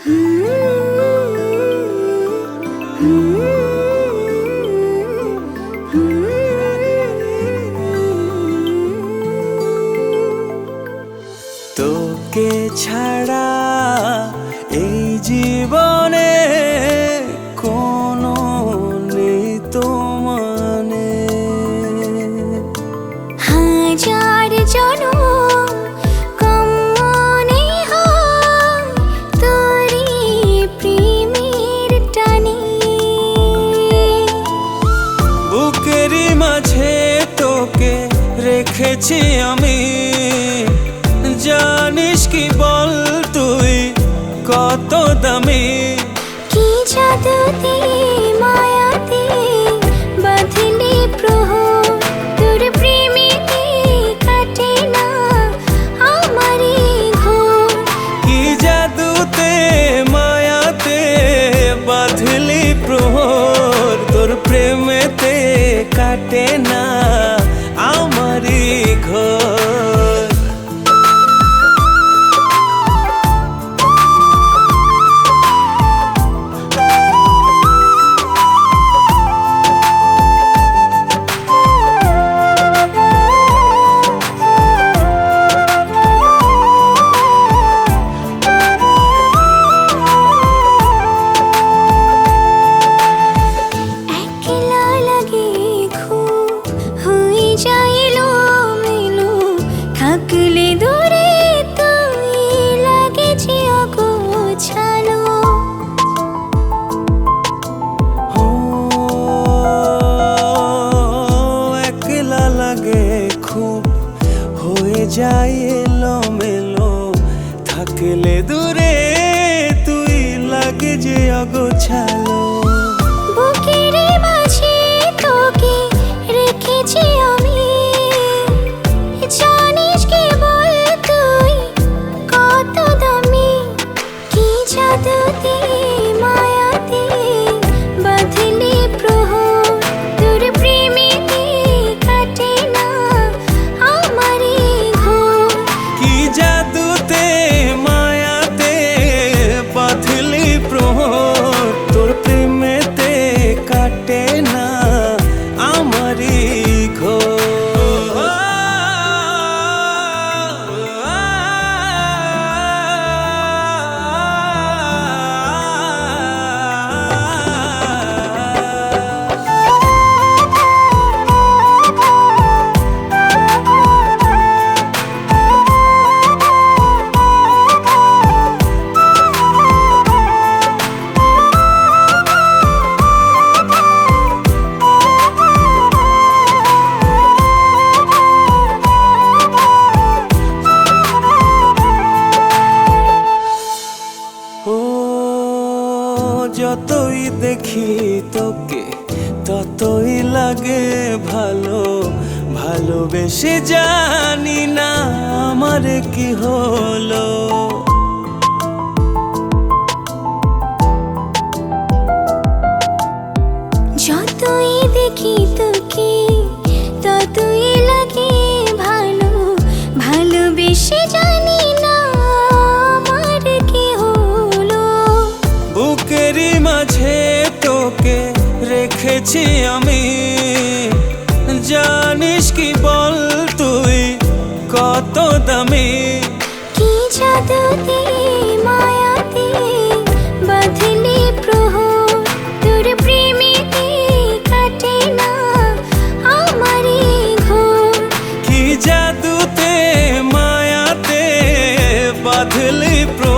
তোকে ছাড়া এই জীবনে কোনো নেই তো মানে। হাজার জনম কম মনে হয় তোরি প্রেমের টানে। বুকেরই মাঝে তোকে রেখেছি আমি, জানিস কি বল তুই কত দামি। কি জাদুতে মায়াতে বাঁধলে প্রহর, তোর প্রেমেতে কাটে না আমারই ঘোর। কি জাদুতে মায়াতে বাঁধলি প্রহর, তোর প্রেমেতে কাটে না আমারই ঘোর। থাকলে দূরে তুই লাগে যে অগোছালো। একলা লাগে খুব, হয়ে যায় এলোমেলো। থাকলে দূরে তুই লাগে যে অগোছালো। বুকের মাঝে তোকে রেখেছি আমি, জানিস কি বল তুই কত দামি। কি জাদুতে মায়াতে বাঁধলে প্রহর, তোর প্রেমেতে কাটে না আমারই ঘোর। কি জাদুতে মায়াতে বাঁধলি প্রহর, তোর প্রেমেতে কাটে না আমারই ঘোর। যতই দেখি তোকে ততই লাগে ভালো, ভালোবেসে জানি না আমার কি হলো। যতই দেখি তোকে ততই লাগে ভালো, ভালোবেসে জানি না আমার কি হলো। বুকেরই মাঝে তোকে রেখেছি আমি, জানিস কি বল তুই কত দামি। কি জাদুতে মায়াতে বাঁধলে প্রহর, তোর প্রেমেতে কাটে না আমারই ঘোর। কি জাদুতে মায়াতে বাঁধলি প্রহর,